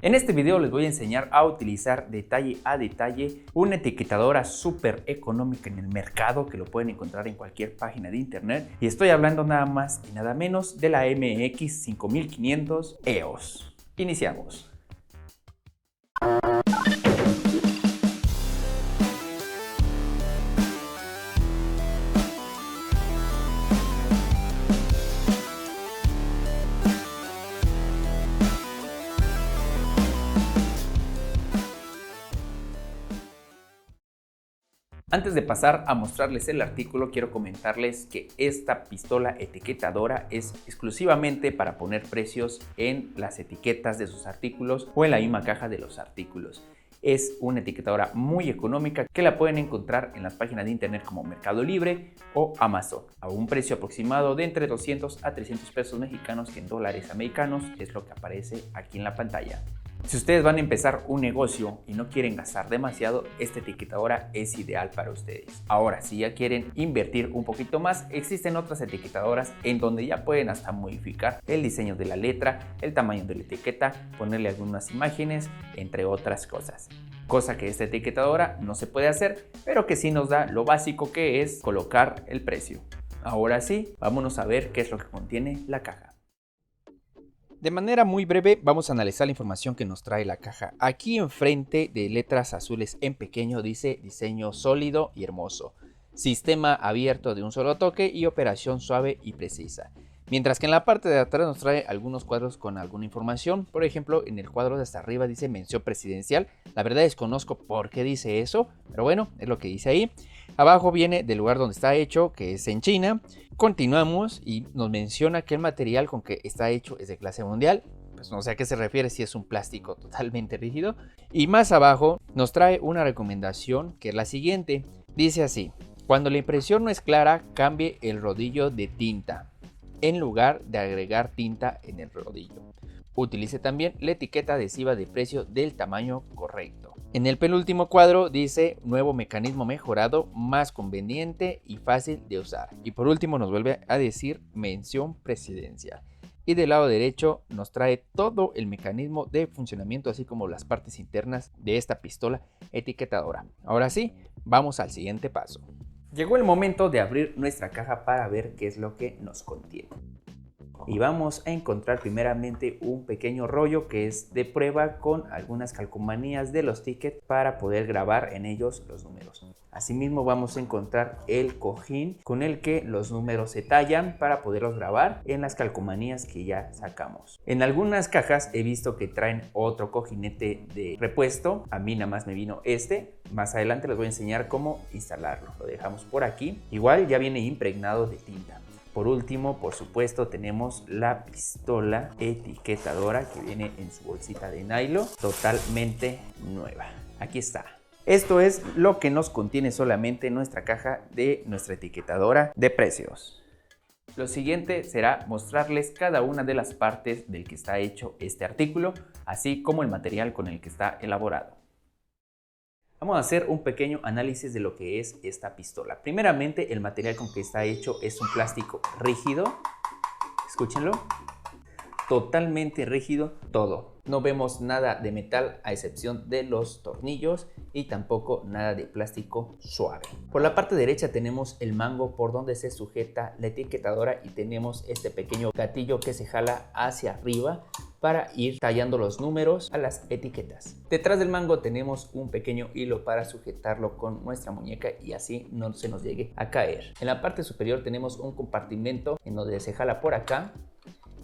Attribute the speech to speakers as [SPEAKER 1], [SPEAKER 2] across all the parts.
[SPEAKER 1] En este video les voy a enseñar a utilizar detalle a detalle una etiquetadora súper económica en el mercado que lo pueden encontrar en cualquier página de internet, y estoy hablando nada más y nada menos de la MX 5500 EOS. Iniciamos. Antes de pasar a mostrarles el artículo, quiero comentarles que esta pistola etiquetadora es exclusivamente para poner precios en las etiquetas de sus artículos o en la misma caja de los artículos. Es una etiquetadora muy económica que la pueden encontrar en las páginas de internet como Mercado Libre o Amazon a un precio aproximado de entre 200 a 300 pesos mexicanos, que en dólares americanos es lo que aparece aquí en la pantalla. Si ustedes van a empezar un negocio y no quieren gastar demasiado, esta etiquetadora es ideal para ustedes. Ahora, si ya quieren invertir un poquito más, existen otras etiquetadoras en donde ya pueden hasta modificar el diseño de la letra, el tamaño de la etiqueta, ponerle algunas imágenes, entre otras cosas. Cosa que esta etiquetadora no se puede hacer, pero que sí nos da lo básico, que es colocar el precio. Ahora sí, vámonos a ver qué es lo que contiene la caja. De manera muy breve vamos a analizar la información que nos trae la caja. Aquí enfrente, de letras azules en pequeño, dice diseño sólido y hermoso, sistema abierto de un solo toque y operación suave y precisa. Mientras que en la parte de atrás nos trae algunos cuadros con alguna información. Por ejemplo, en el cuadro de hasta arriba dice mención presidencial. La verdad desconozco por qué dice eso, pero bueno, es lo que dice ahí. Abajo viene del lugar donde está hecho, que es en China. Continuamos y nos menciona que el material con que está hecho es de clase mundial. Pues no sé a qué se refiere, si es un plástico totalmente rígido. Y más abajo nos trae una recomendación, que es la siguiente. Dice así: cuando la impresión no es clara, cambie el rodillo de tinta en lugar de agregar tinta en el rodillo. Utilice también la etiqueta adhesiva de precio del tamaño correcto. En el penúltimo cuadro dice nuevo mecanismo mejorado, más conveniente y fácil de usar. Y por último nos vuelve a decir mención presidencial. Y del lado derecho nos trae todo el mecanismo de funcionamiento, así como las partes internas de esta pistola etiquetadora. Ahora sí, vamos al siguiente paso. Llegó el momento de abrir nuestra caja para ver qué es lo que nos contiene. Y vamos a encontrar primeramente un pequeño rollo que es de prueba con algunas calcomanías de los tickets para poder grabar en ellos los números. Asimismo vamos a encontrar el cojín con el que los números se tallan para poderlos grabar en las calcomanías que ya sacamos. En algunas cajas he visto que traen otro cojinete de repuesto. A mí nada más me vino este. Más adelante les voy a enseñar cómo instalarlo. Lo dejamos por aquí. Igual ya viene impregnado de tinta. Por último, por supuesto, tenemos la pistola etiquetadora que viene en su bolsita de nylon, totalmente nueva. Aquí está. Esto es lo que nos contiene solamente nuestra caja de nuestra etiquetadora de precios. Lo siguiente será mostrarles cada una de las partes del que está hecho este artículo, así como el material con el que está elaborado. Vamos a hacer un pequeño análisis de lo que es esta pistola. Primeramente, el material con que está hecho es un plástico rígido. Escúchenlo. Totalmente rígido todo. No vemos nada de metal a excepción de los tornillos y tampoco nada de plástico suave. Por la parte derecha tenemos el mango por donde se sujeta la etiquetadora y tenemos este pequeño gatillo que se jala hacia arriba para ir tallando los números a las etiquetas. Detrás del mango tenemos un pequeño hilo para sujetarlo con nuestra muñeca y así no se nos llegue a caer. En la parte superior tenemos un compartimento en donde se jala por acá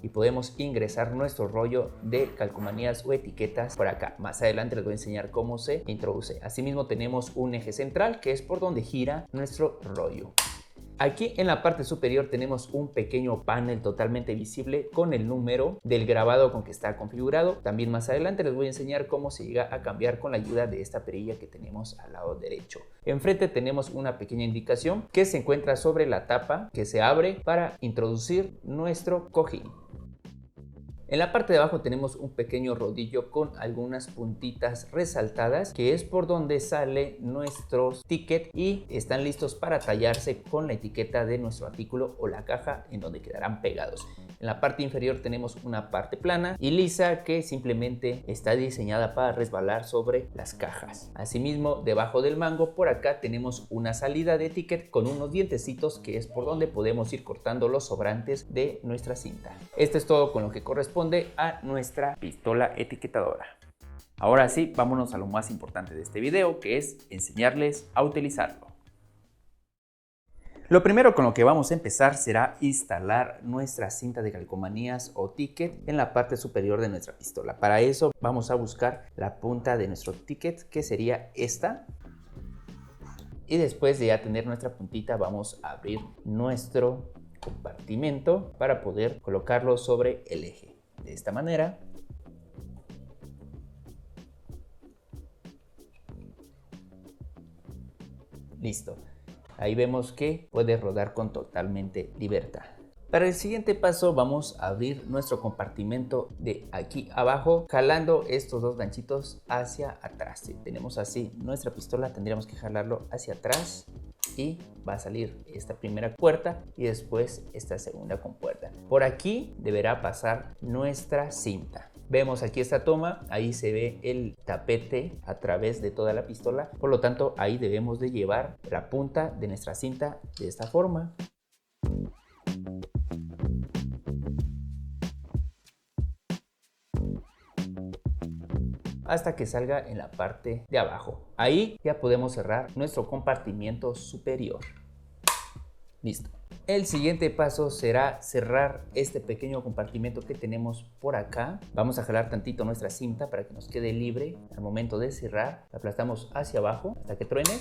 [SPEAKER 1] y podemos ingresar nuestro rollo de calcomanías o etiquetas por acá. Más adelante les voy a enseñar cómo se introduce. Asimismo tenemos un eje central que es por donde gira nuestro rollo. Aquí en la parte superior tenemos un pequeño panel totalmente visible con el número del grabado con que está configurado. También más adelante les voy a enseñar cómo se llega a cambiar con la ayuda de esta perilla que tenemos al lado derecho. Enfrente tenemos una pequeña indicación que se encuentra sobre la tapa que se abre para introducir nuestro cojín. En la parte de abajo tenemos un pequeño rodillo con algunas puntitas resaltadas, que es por donde sale nuestros tickets y están listos para tallarse con la etiqueta de nuestro artículo o la caja en donde quedarán pegados. En la parte inferior tenemos una parte plana y lisa que simplemente está diseñada para resbalar sobre las cajas. Asimismo, debajo del mango por acá tenemos una salida de ticket con unos dientecitos que es por donde podemos ir cortando los sobrantes de nuestra cinta. Esto es todo con lo que corresponde a nuestra pistola etiquetadora. Ahora sí, vámonos a lo más importante de este video, que es enseñarles a utilizarlo. Lo primero con lo que vamos a empezar será instalar nuestra cinta de calcomanías o ticket en la parte superior de nuestra pistola. Para eso vamos a buscar la punta de nuestro ticket, que sería esta. Y después de ya tener nuestra puntita, vamos a abrir nuestro compartimento para poder colocarlo sobre el eje. De esta manera. Listo. Ahí vemos que puede rodar con totalmente libertad. Para el siguiente paso vamos a abrir nuestro compartimento de aquí abajo, jalando estos dos ganchitos hacia atrás. Si tenemos así nuestra pistola, tendríamos que jalarlo hacia atrás y va a salir esta primera puerta y después esta segunda compuerta. Por aquí deberá pasar nuestra cinta. Vemos aquí esta toma, ahí se ve el tapete a través de toda la pistola, por lo tanto ahí debemos de llevar la punta de nuestra cinta de esta forma. Hasta que salga en la parte de abajo. Ahí ya podemos cerrar nuestro compartimiento superior. Listo. El siguiente paso será cerrar este pequeño compartimento que tenemos por acá. Vamos a jalar tantito nuestra cinta para que nos quede libre. Al momento de cerrar, la aplastamos hacia abajo hasta que truene.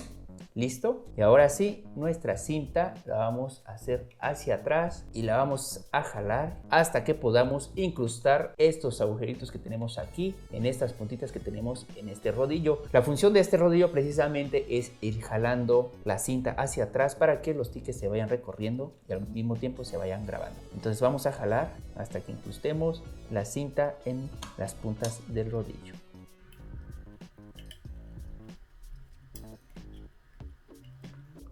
[SPEAKER 1] Listo. Y ahora sí, nuestra cinta la vamos a hacer hacia atrás y la vamos a jalar hasta que podamos incrustar estos agujeritos que tenemos aquí en estas puntitas que tenemos en este rodillo. La función de este rodillo precisamente es ir jalando la cinta hacia atrás para que los tickets se vayan recorriendo y al mismo tiempo se vayan grabando. Entonces vamos a jalar hasta que incrustemos la cinta en las puntas del rodillo.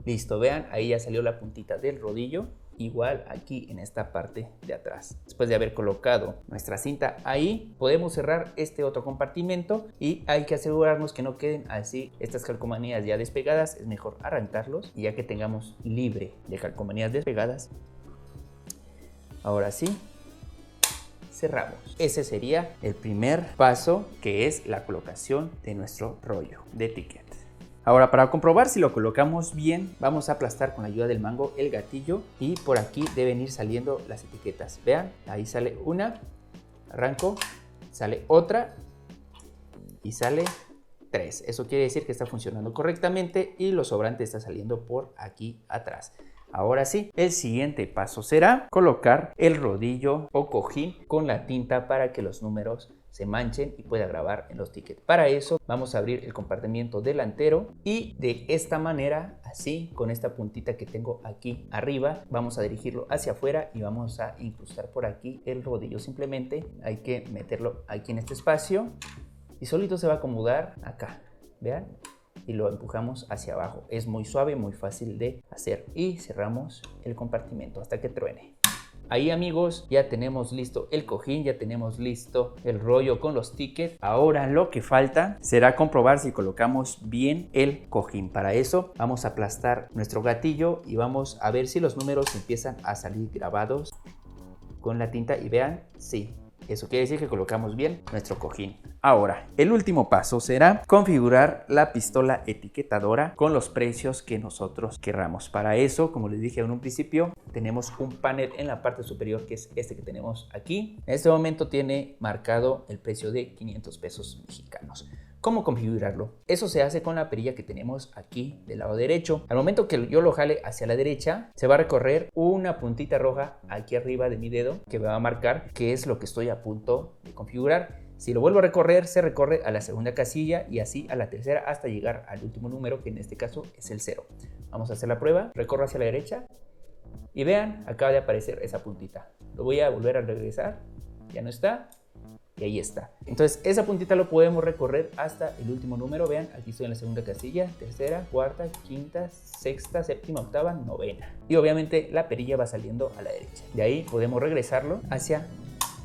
[SPEAKER 1] Listo, vean, ahí ya salió la puntita del rodillo, igual aquí en esta parte de atrás. Después de haber colocado nuestra cinta ahí, podemos cerrar este otro compartimento y hay que asegurarnos que no queden así estas calcomanías ya despegadas. Es mejor arrancarlos y ya que tengamos libre de calcomanías despegadas, ahora sí, cerramos. Ese sería el primer paso, que es la colocación de nuestro rollo de ticket. Ahora, para comprobar si lo colocamos bien, vamos a aplastar con la ayuda del mango el gatillo y por aquí deben ir saliendo las etiquetas. Vean, ahí sale una, arranco, sale otra y sale 3. Eso quiere decir que está funcionando correctamente y lo sobrante está saliendo por aquí atrás. Ahora sí, el siguiente paso será colocar el rodillo o cojín con la tinta para que los números se manchen y pueda grabar en los tickets. Para eso vamos a abrir el compartimento delantero y de esta manera, así, con esta puntita que tengo aquí arriba, vamos a dirigirlo hacia afuera y vamos a incrustar por aquí el rodillo. Simplemente hay que meterlo aquí en este espacio y solito se va a acomodar acá, vean, y lo empujamos hacia abajo. Es muy suave, muy fácil de hacer y cerramos el compartimento hasta que truene. Ahí, amigos, ya tenemos listo el cojín, ya tenemos listo el rollo con los tickets. Ahora lo que falta será comprobar si colocamos bien el cojín. Para eso vamos a aplastar nuestro gatillo y vamos a ver si los números empiezan a salir grabados con la tinta y vean, sí. Eso quiere decir que colocamos bien nuestro cojín. Ahora, el último paso será configurar la pistola etiquetadora con los precios que nosotros querramos. Para eso, como les dije en un principio, tenemos un panel en la parte superior que es este que tenemos aquí. En este momento tiene marcado el precio de 500 pesos mexicanos. ¿Cómo configurarlo? Eso se hace con la perilla que tenemos aquí del lado derecho. Al momento que yo lo jale hacia la derecha, se va a recorrer una puntita roja aquí arriba de mi dedo que me va a marcar qué es lo que estoy a punto de configurar. Si lo vuelvo a recorrer, se recorre a la segunda casilla y así a la tercera hasta llegar al último número, que en este caso es el 0. Vamos a hacer la prueba. Recorro hacia la derecha y vean, acaba de aparecer esa puntita. Lo voy a volver a regresar. Ya no está. y ahí está. Entonces esa puntita lo podemos recorrer hasta el último número. Vean, aquí estoy en la segunda casilla, tercera, cuarta, quinta, sexta, séptima, octava, novena. Y obviamente la perilla va saliendo a la derecha. De ahí podemos regresarlo hacia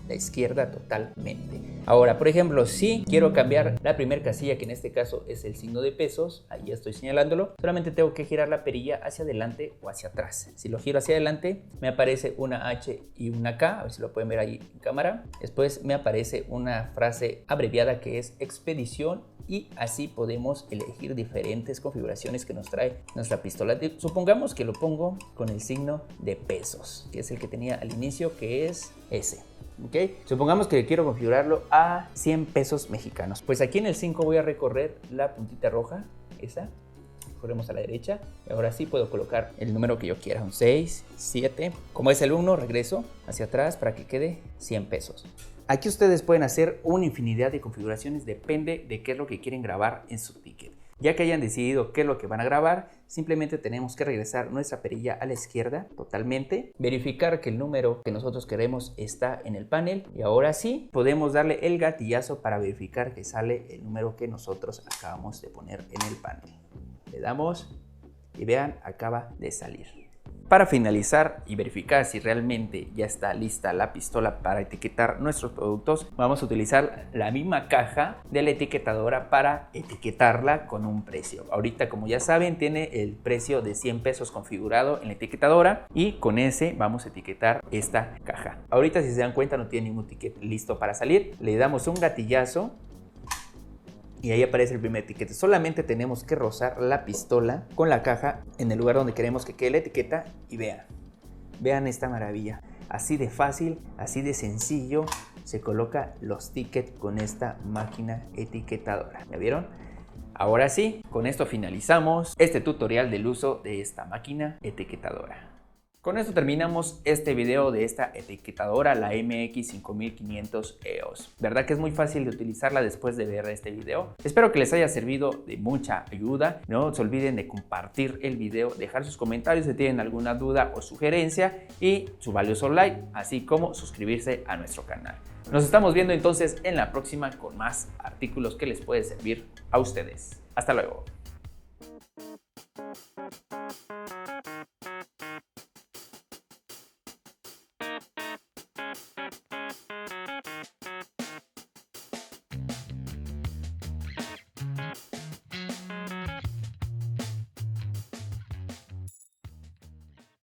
[SPEAKER 1] la izquierda totalmente. Ahora, por ejemplo, si quiero cambiar la primera casilla, que en este caso es el signo de pesos, ahí ya estoy señalándolo, solamente tengo que girar la perilla hacia adelante o hacia atrás. Si lo giro hacia adelante, me aparece una H y una K, a ver si lo pueden ver ahí en cámara. Después me aparece una frase abreviada que es expedición, y así podemos elegir diferentes configuraciones que nos trae nuestra pistola. Supongamos que lo pongo con el signo de pesos, que es el que tenía al inicio, que es ese. ¿Okay? Supongamos que quiero configurarlo a 100 pesos mexicanos. Pues aquí en el 5 voy a recorrer la puntita roja, esa. Corremos a la derecha y ahora sí puedo colocar el número que yo quiera, un 6, 7. Como es el 1, regreso hacia atrás para que quede 100 pesos. Aquí ustedes pueden hacer una infinidad de configuraciones, depende de qué es lo que quieren grabar en su ticket. Ya que hayan decidido qué es lo que van a grabar, simplemente tenemos que regresar nuestra perilla a la izquierda totalmente, verificar que el número que nosotros queremos está en el panel y ahora sí podemos darle el gatillazo para verificar que sale el número que nosotros acabamos de poner en el panel. Le damos y vean, acaba de salir. Para finalizar y verificar si realmente ya está lista la pistola para etiquetar nuestros productos, vamos a utilizar la misma caja de la etiquetadora para etiquetarla con un precio. Ahorita, como ya saben, tiene el precio de 100 pesos configurado en la etiquetadora y con ese vamos a etiquetar esta caja. Ahorita, si se dan cuenta, no tiene ningún ticket listo para salir. Le damos un gatillazo y ahí aparece el primer etiquete. Solamente tenemos que rozar la pistola con la caja en el lugar donde queremos que quede la etiqueta y vean esta maravilla. Así de fácil, así de sencillo se coloca los tickets con esta máquina etiquetadora. ¿Ya vieron? Ahora sí, con esto finalizamos este tutorial del uso de esta máquina etiquetadora. Con esto terminamos este video de esta etiquetadora, la MX5500 EOS. Verdad que es muy fácil de utilizarla después de ver este video. Espero que les haya servido de mucha ayuda. No se olviden de compartir el video, dejar sus comentarios si tienen alguna duda o sugerencia y su valioso like, así como suscribirse a nuestro canal. Nos estamos viendo entonces en la próxima con más artículos que les pueden servir a ustedes. Hasta luego.